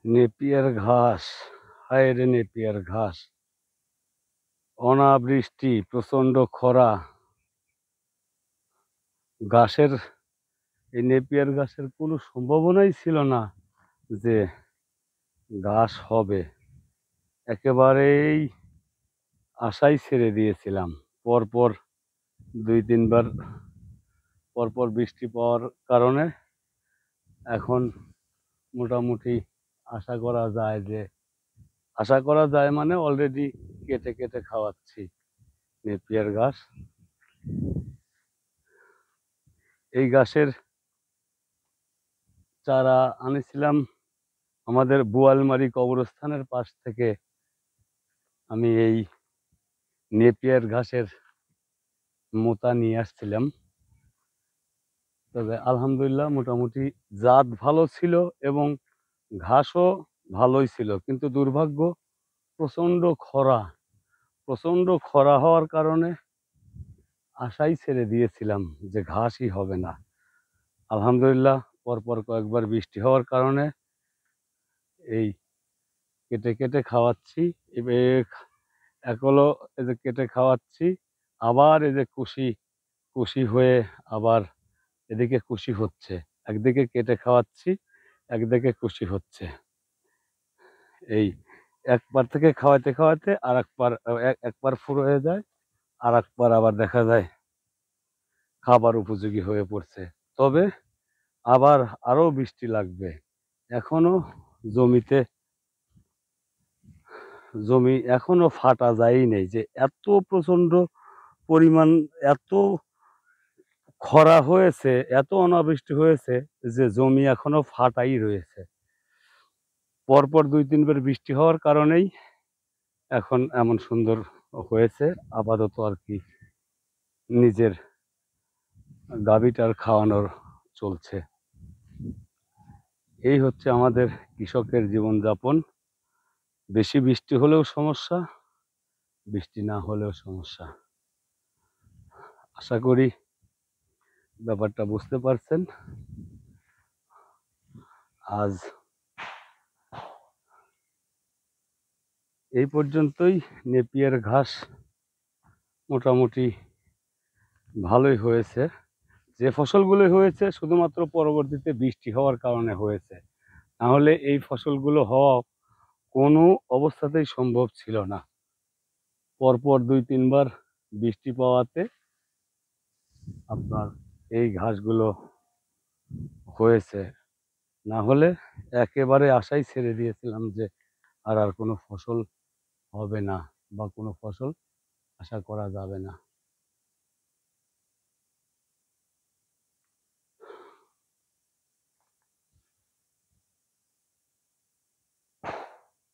Napier ঘাস, হায় রে Napier ঘাস, অনাবৃষ্টি, প্রচণ্ড খরা, ঘাসের এই নেপিয়ার ঘাসের কোনো সম্ভাবনাই ছিল না যে ঘাস হবে। একেবারেই আশাই ছেড়ে দিয়েছিলাম। পরপর ২-৩ বার পরপর বৃষ্টি পাওয়ার কারণে এখন মোটামুটি আশা করা যায় মানে অলরেডি কেটে কেটে খাওয়াচ্ছি নেপিয়ার ঘাস। এই ঘাসের চারা আনেছিলাম আমাদের বোয়ালমারি কবরস্থানের পাশ থেকে। আমি এই নেপিয়ার ঘাসের মোতা নিয়ে আসছিলাম। তবে আলহামদুলিল্লাহ মোটামুটি জাত ভালো ছিল এবং ঘাসও ভালোই ছিল, কিন্তু দুর্ভাগ্য প্রচণ্ড খরা হওয়ার কারণে আশাই ছেড়ে দিয়েছিলাম যে ঘাসই হবে না। আলহামদুলিল্লাহ পরপর কয়েকবার বৃষ্টি হওয়ার কারণে এই কেটে কেটে খাওয়াচ্ছি। এবার এক হলো এই যে কেটে খাওয়াচ্ছি, আবার এই যে কুশি কুশি হয়ে আবার এদিকে কুশি হচ্ছে। একদিকে কেটে খাওয়াচ্ছি, একদিকে কুশি হচ্ছে। এই একবার থেকে খাওয়াতে খাওয়াতে আর একবার ফুরো হয়ে যায়, আর একবার আবার দেখা যায় খাবার উপযোগী হয়ে পড়ছে। তবে আবার আরো বৃষ্টি লাগবে। এখনো জমিতে জমি এখনো ফাটা যায়ই নেই, যে এত প্রচণ্ড পরিমাণ, এত খরা হয়েছে, এত অনাবৃষ্টি হয়েছে যে জমি এখনো ফাটাই রয়েছে। পরপর ২-৩ বার বৃষ্টি হওয়ার কারণেই এখন এমন সুন্দর হয়েছে। আপাতত আর কি নিজের গাভীটার খাওয়ানোর চলছে। এই হচ্ছে আমাদের কৃষকের জীবনযাপন। বেশি বৃষ্টি হলেও সমস্যা, বৃষ্টি না হলেও সমস্যা। আশা করি ব্যাপারটা বুঝতে পারছেন। আজ এই পর্যন্তই। নেপিয়ার ঘাস মোটামুটি ভালোই হয়েছে। যে ফসলগুলো হয়েছে শুধুমাত্র পরবর্তীতে বৃষ্টি হওয়ার কারণে হয়েছে, নাহলে এই ফসলগুলো হওয়া কোনো অবস্থাতেই সম্ভব ছিল না। পরপর ২-৩ বার বৃষ্টি পাওয়াতে আপনার এই ঘাসগুলো হয়েছে। না হলে একেবারে আশাই ছেড়ে দিয়েছিলাম যে আর কোনো ফসল হবে না বা কোনো ফসল আশা করা যাবে না।